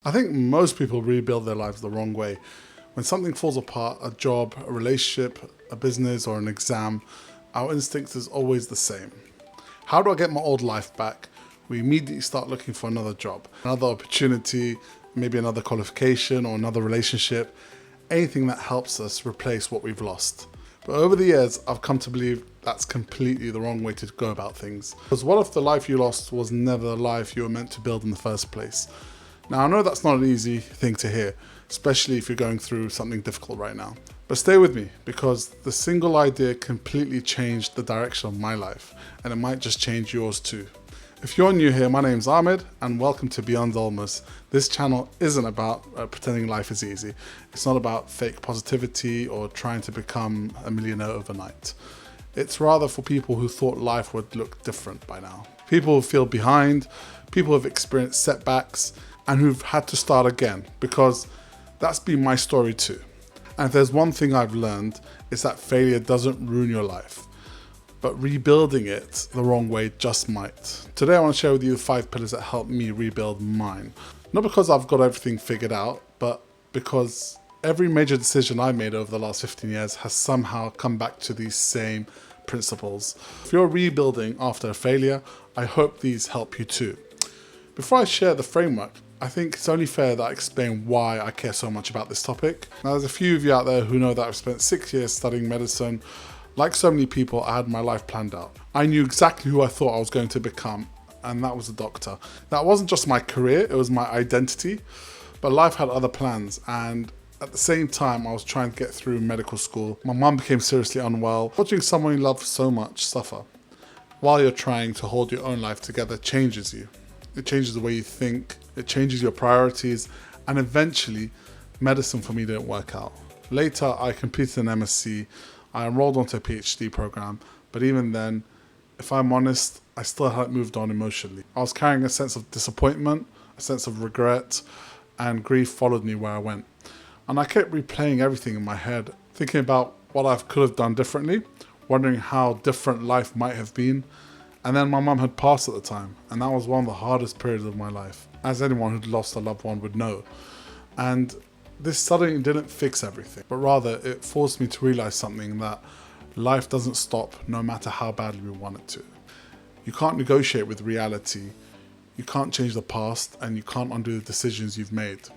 I think most people rebuild their lives the wrong way. When something falls apart, a job, a relationship, a business, or an exam, our instinct is always the same. How do I get my old life back? We immediately start looking for another job, another opportunity, maybe another qualification or another relationship, anything that helps us replace what we've lost. But over the years, I've come to believe that's completely the wrong way to go about things. Because what if the life you lost was never the life you were meant to build in the first place? Now, I know that's not an easy thing to hear, especially if you're going through something difficult right now. But stay with me, because the single idea completely changed the direction of my life, and it might just change yours too. If you're new here, my name's Ahmed, and welcome to Beyond Almost. This channel isn't about pretending life is easy. It's not about fake positivity or trying to become a millionaire overnight. It's rather for people who thought life would look different by now. People who feel behind, people who've experienced setbacks, and who've had to start again, because that's been my story too. And if there's one thing I've learned, it's that failure doesn't ruin your life, but rebuilding it the wrong way just might. Today I want to share with you the 5 pillars that helped me rebuild mine. Not because I've got everything figured out, but because every major decision I made over the last 15 years has somehow come back to these same principles. If you're rebuilding after a failure, I hope these help you too. Before I share the framework, I think it's only fair that I explain why I care so much about this topic. Now, there's a few of you out there who know that I've spent 6 years studying medicine. Like so many people, I had my life planned out. I knew exactly who I thought I was going to become, and that was a doctor. That wasn't just my career, it was my identity, but life had other plans, and at the same time, I was trying to get through medical school. My mum became seriously unwell. Watching someone you love so much suffer while you're trying to hold your own life together changes you. It changes the way you think, it changes your priorities, and eventually, medicine for me didn't work out. Later, I completed an MSc, I enrolled onto a PhD program, but even then, if I'm honest, I still hadn't moved on emotionally. I was carrying a sense of disappointment, a sense of regret, and grief followed me where I went. And I kept replaying everything in my head, thinking about what I could have done differently, wondering how different life might have been. And then my mum had passed at the time, and that was one of the hardest periods of my life, as anyone who'd lost a loved one would know. And this suddenly didn't fix everything, but rather it forced me to realize something, that life doesn't stop no matter how badly we want it to. You can't negotiate with reality, you can't change the past, and you can't undo the decisions you've made.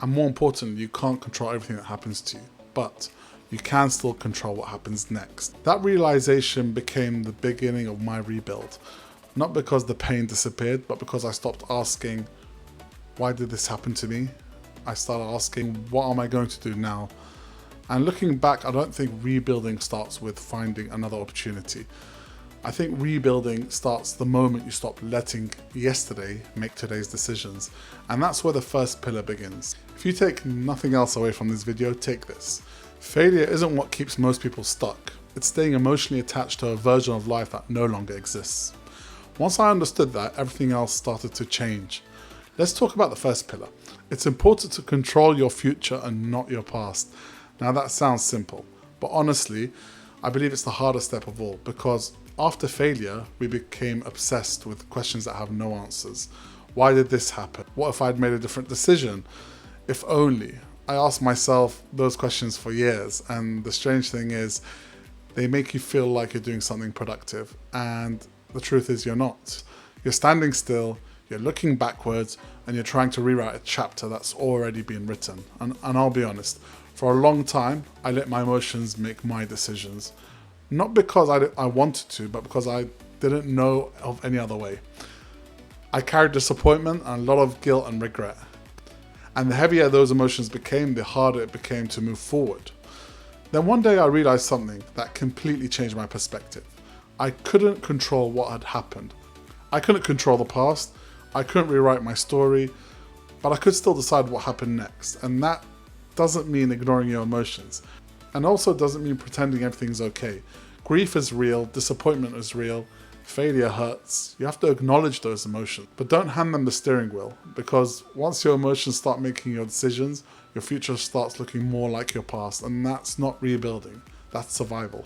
And more importantly, you can't control everything that happens to you, but you can still control what happens next. That realization became the beginning of my rebuild. Not because the pain disappeared, but because I stopped asking, why did this happen to me? I started asking, what am I going to do now? And looking back, I don't think rebuilding starts with finding another opportunity. I think rebuilding starts the moment you stop letting yesterday make today's decisions. And that's where the first pillar begins. If you take nothing else away from this video, take this. Failure isn't what keeps most people stuck. It's staying emotionally attached to a version of life that no longer exists. Once I understood that, everything else started to change. Let's talk about the first pillar. It's important to control your future and not your past. Now that sounds simple, but honestly, I believe it's the hardest step of all, because after failure, we became obsessed with questions that have no answers. Why did this happen? What if I'd made a different decision? If only. I asked myself those questions for years, and the strange thing is, they make you feel like you're doing something productive, and the truth is you're not. You're standing still, you're looking backwards, and you're trying to rewrite a chapter that's already been written. And I'll be honest, for a long time, I let my emotions make my decisions. Not because I wanted to, but because I didn't know of any other way. I carried disappointment and a lot of guilt and regret. And the heavier those emotions became, the harder it became to move forward. Then one day I realized something that completely changed my perspective. I couldn't control what had happened. I couldn't control the past. I couldn't rewrite my story, but I could still decide what happened next. And that doesn't mean ignoring your emotions. And also doesn't mean pretending everything's okay. Grief is real, disappointment is real, failure hurts. You have to acknowledge those emotions, but don't hand them the steering wheel, because once your emotions start making your decisions, your future starts looking more like your past, and that's not rebuilding, that's survival.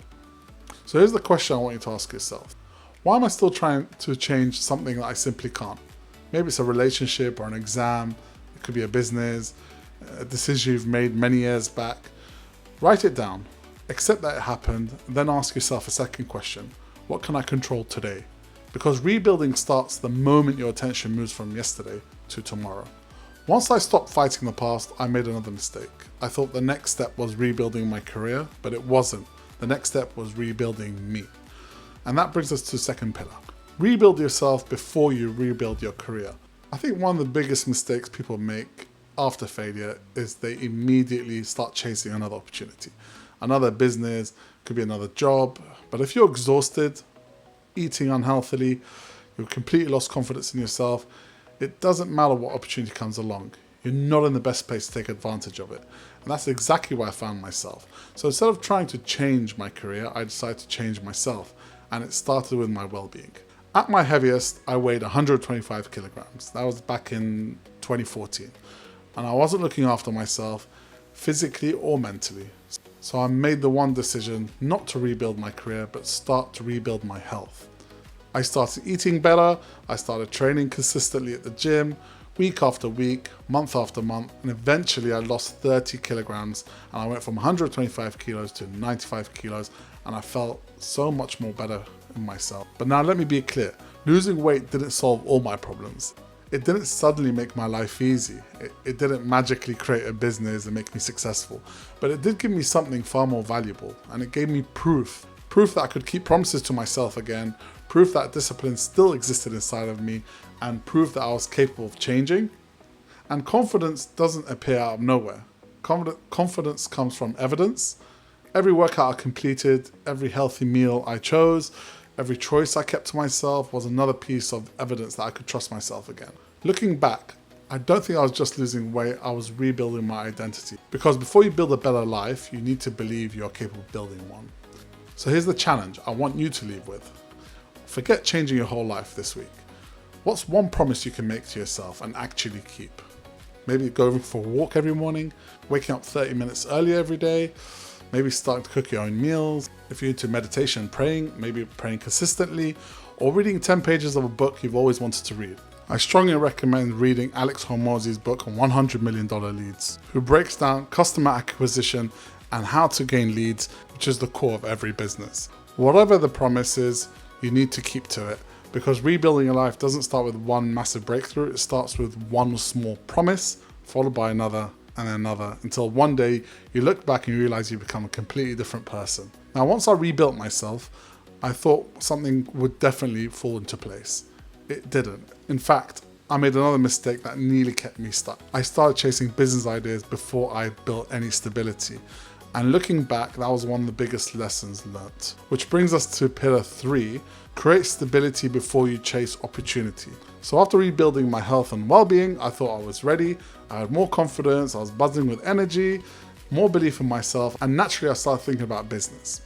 So here's the question I want you to ask yourself. Why am I still trying to change something that I simply can't? Maybe it's a relationship or an exam, It could be a business, a decision you've made many years back. Write it down, accept that it happened, and then ask yourself a second question. What can I control today? Because rebuilding starts the moment your attention moves from yesterday to tomorrow. Once I stopped fighting the past, I made another mistake. I thought the next step was rebuilding my career, but it wasn't. The next step was rebuilding me. And that brings us to the second pillar. Rebuild yourself before you rebuild your career. I think one of the biggest mistakes people make after failure is they immediately start chasing another opportunity. Another business, could be another job. But if you're exhausted, eating unhealthily, you've completely lost confidence in yourself, it doesn't matter what opportunity comes along. You're not in the best place to take advantage of it. And that's exactly where I found myself. So instead of trying to change my career, I decided to change myself. And it started with my well-being. At my heaviest, I weighed 125 kilograms. That was back in 2014. And I wasn't looking after myself physically or mentally. So I made the one decision not to rebuild my career, but start to rebuild my health. I started eating better, I started training consistently at the gym, week after week, month after month, and eventually I lost 30 kilograms and I went from 125 kilos to 95 kilos and I felt so much more better in myself. But now let me be clear, losing weight didn't solve all my problems. It didn't suddenly make my life easy. It didn't magically create a business and make me successful, but it did give me something far more valuable, and it gave me proof that I could keep promises to myself again, proof that discipline still existed inside of me, and proof that I was capable of changing. And confidence doesn't appear out of nowhere. Confidence comes from evidence. Every workout I completed, every healthy meal I chose, every choice I kept to myself was another piece of evidence that I could trust myself again. Looking back, I don't think I was just losing weight, I was rebuilding my identity. Because before you build a better life, you need to believe you're capable of building one. So here's the challenge I want you to leave with. Forget changing your whole life this week. What's one promise you can make to yourself and actually keep? Maybe going for a walk every morning, waking up 30 minutes early every day, maybe starting to cook your own meals. If you're into meditation and praying, maybe praying consistently, or reading 10 pages of a book you've always wanted to read. I strongly recommend reading Alex Hormozi's book on $100 million leads, who breaks down customer acquisition and how to gain leads, which is the core of every business. Whatever the promise is, you need to keep to it, because rebuilding your life doesn't start with one massive breakthrough. It starts with one small promise, followed by another and another, until one day you look back and you realize you become a completely different person. Now, once I rebuilt myself, I thought something would definitely fall into place. It didn't. In fact, I made another mistake that nearly kept me stuck. I started chasing business ideas before I built any stability. And looking back, that was one of the biggest lessons learnt. Which brings us to pillar 3, create stability before you chase opportunity. So after rebuilding my health and well-being, I thought I was ready. I had more confidence, I was buzzing with energy, more belief in myself, and naturally I started thinking about business.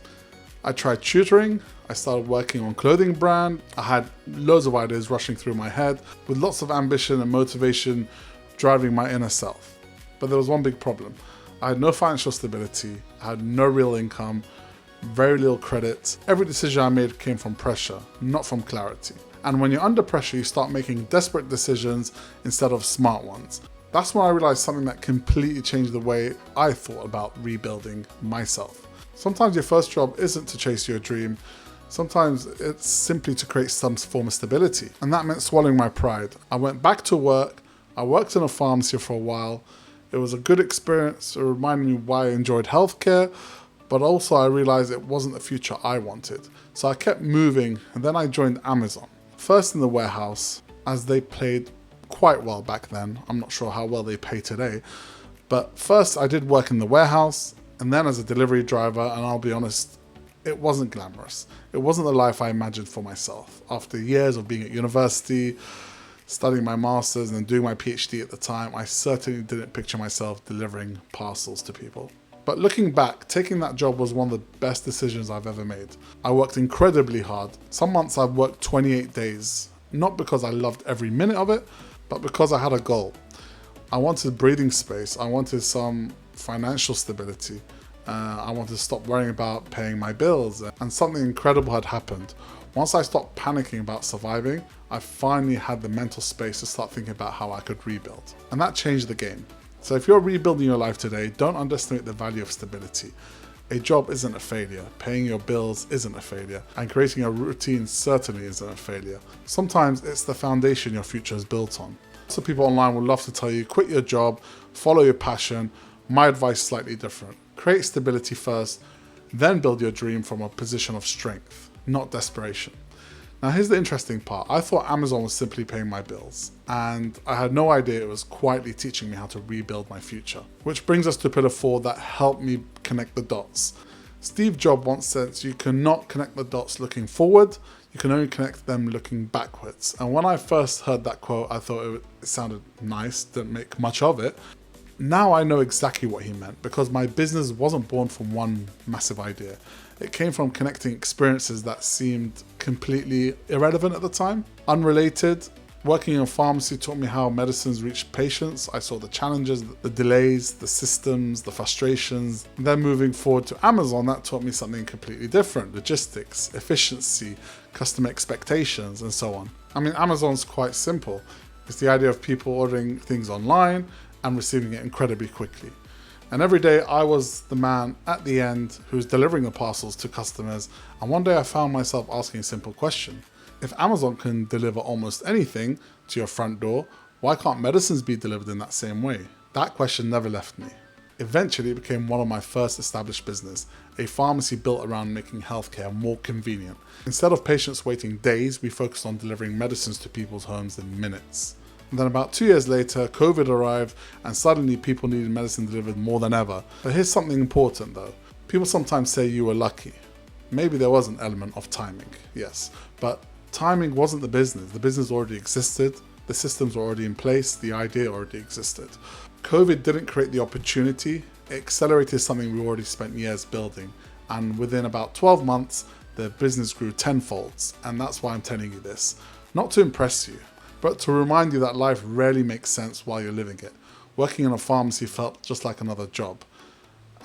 I tried tutoring, I started working on clothing brand, I had loads of ideas rushing through my head, with lots of ambition and motivation driving my inner self. But there was one big problem. I had no financial stability, I had no real income, very little credit. Every decision I made came from pressure, not from clarity. And when you're under pressure, you start making desperate decisions instead of smart ones. That's when I realized something that completely changed the way I thought about rebuilding myself. Sometimes your first job isn't to chase your dream. Sometimes it's simply to create some form of stability. And that meant swallowing my pride. I went back to work. I worked in a pharmacy for a while. It was a good experience. It reminded me why I enjoyed healthcare, but also I realized it wasn't the future I wanted. So I kept moving, and then I joined Amazon. First in the warehouse, as they paid quite well back then. I'm not sure how well they pay today. But first I did work in the warehouse, and then as a delivery driver, and I'll be honest, it wasn't glamorous. It wasn't the life I imagined for myself. After years of being at university, studying my master's and doing my PhD at the time, I certainly didn't picture myself delivering parcels to people. But looking back, taking that job was one of the best decisions I've ever made. I worked incredibly hard. Some months I've worked 28 days, not because I loved every minute of it, but because I had a goal. I wanted breathing space. I wanted some financial stability. I wanted to stop worrying about paying my bills, and something incredible had happened. Once I stopped panicking about surviving, I finally had the mental space to start thinking about how I could rebuild. And that changed the game. So if you're rebuilding your life today, don't underestimate the value of stability. A job isn't a failure, paying your bills isn't a failure, and creating a routine certainly isn't a failure. Sometimes it's the foundation your future is built on. So people online will love to tell you, quit your job, follow your passion. My advice is slightly different. Create stability first, then build your dream from a position of strength, not desperation. Now here's the interesting part. I thought Amazon was simply paying my bills, and I had no idea it was quietly teaching me how to rebuild my future. Which brings us to pillar 4 that helped me connect the dots. Steve Jobs once said you cannot connect the dots looking forward, you can only connect them looking backwards. And when I first heard that quote, I thought it sounded nice, didn't make much of it. Now I know exactly what he meant, because my business wasn't born from one massive idea. It came from connecting experiences that seemed completely irrelevant at the time, unrelated. Working in a pharmacy taught me how medicines reach patients. I saw the challenges, the delays, the systems, the frustrations. Then moving forward to Amazon, that taught me something completely different: logistics, efficiency, customer expectations, and so on. I mean, Amazon's quite simple. It's the idea of people ordering things online and receiving it incredibly quickly. And every day I was the man at the end who's delivering the parcels to customers. And one day I found myself asking a simple question. If Amazon can deliver almost anything to your front door, why can't medicines be delivered in that same way? That question never left me. Eventually it became one of my first established business, a pharmacy built around making healthcare more convenient. Instead of patients waiting days, we focused on delivering medicines to people's homes in minutes. And then about 2 years later, COVID arrived, and suddenly people needed medicine delivered more than ever. But here's something important though. People sometimes say you were lucky. Maybe there was an element of timing, yes. But timing wasn't the business. The business already existed. The systems were already in place. The idea already existed. COVID didn't create the opportunity. It accelerated something we already spent years building. And within about 12 months, the business grew tenfolds. And that's why I'm telling you this. Not to impress you, but to remind you that life rarely makes sense while you're living it. Working in a pharmacy felt just like another job.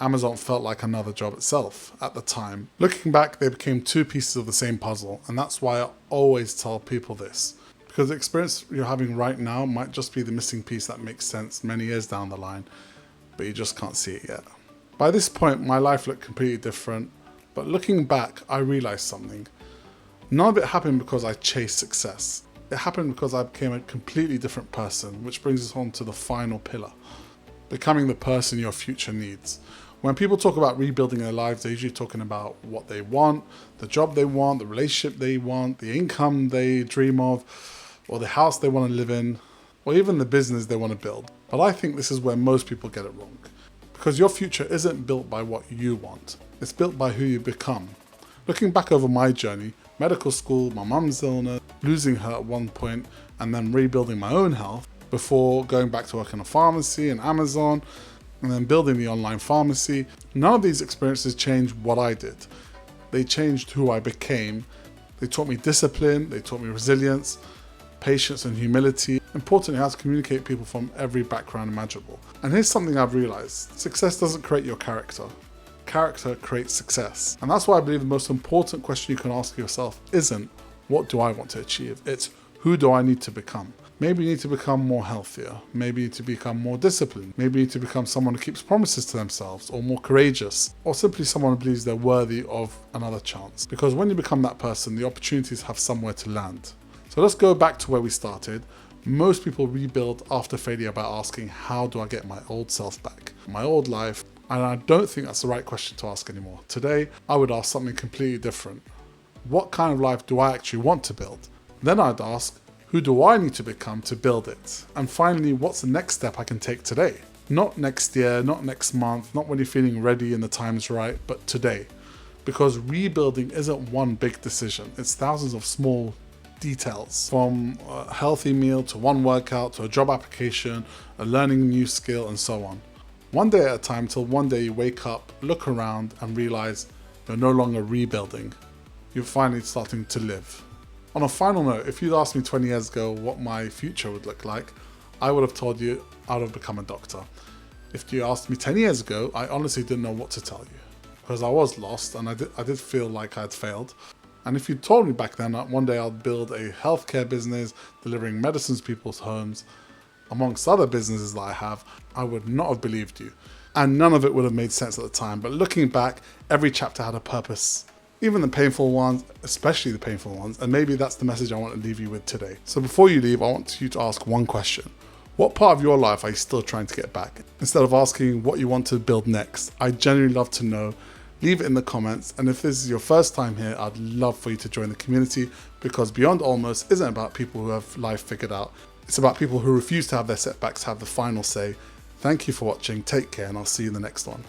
Amazon felt like another job itself at the time. Looking back, they became two pieces of the same puzzle, and that's why I always tell people this. Because the experience you're having right now might just be the missing piece that makes sense many years down the line, but you just can't see it yet. By this point, my life looked completely different, but looking back, I realized something. None of it happened because I chased success. It happened because I became a completely different person, which brings us on to the final pillar, becoming the person your future needs. When people talk about rebuilding their lives, they're usually talking about what they want, the job they want, the relationship they want, the income they dream of, or the house they want to live in, or even the business they want to build. But I think this is where most people get it wrong. Because your future isn't built by what you want. It's built by who you become. Looking back over my journey, medical school, my mum's illness, losing her at one point, and then rebuilding my own health before going back to work in a pharmacy and Amazon, and then building the online pharmacy. None of these experiences changed what I did. They changed who I became. They taught me discipline, they taught me resilience, patience and humility. Importantly, how to communicate with people from every background imaginable. And here's something I've realized. Success doesn't create your character. Character creates success. And that's why I believe the most important question you can ask yourself isn't, what do I want to achieve? It's, who do I need to become? Maybe you need to become more healthier. Maybe you need to become more disciplined. Maybe you need to become someone who keeps promises to themselves, or more courageous, or simply someone who believes they're worthy of another chance. Because when you become that person, the opportunities have somewhere to land. So let's go back to where we started. Most people rebuild after failure by asking, how do I get my old self back? My old life. And I don't think that's the right question to ask anymore. Today, I would ask something completely different. What kind of life do I actually want to build? Then I'd ask, who do I need to become to build it? And finally, what's the next step I can take today? Not next year, not next month, not when you're feeling ready and the time's right, but today. Because rebuilding isn't one big decision. It's thousands of small details, from a healthy meal to one workout to a job application, a learning a new skill, and so on. One day at a time, till one day you wake up, look around and realize you're no longer rebuilding. You're finally starting to live. On a final note, if you'd asked me 20 years ago what my future would look like, I would have told you I would have become a doctor. If you asked me 10 years ago, I honestly didn't know what to tell you because I was lost and I did feel like I had failed. And if you told me back then that one day I'd build a healthcare business delivering medicines to people's homes, amongst other businesses that I have, I would not have believed you. And none of it would have made sense at the time. But looking back, every chapter had a purpose. Even the painful ones, especially the painful ones. And maybe that's the message I want to leave you with today. So before you leave, I want you to ask one question. What part of your life are you still trying to get back? Instead of asking what you want to build next, I'd genuinely love to know. Leave it in the comments, and if this is your first time here, I'd love for you to join the community, because Beyond Almost isn't about people who have life figured out. It's about people who refuse to have their setbacks have the final say. Thank you for watching, take care, and I'll see you in the next one.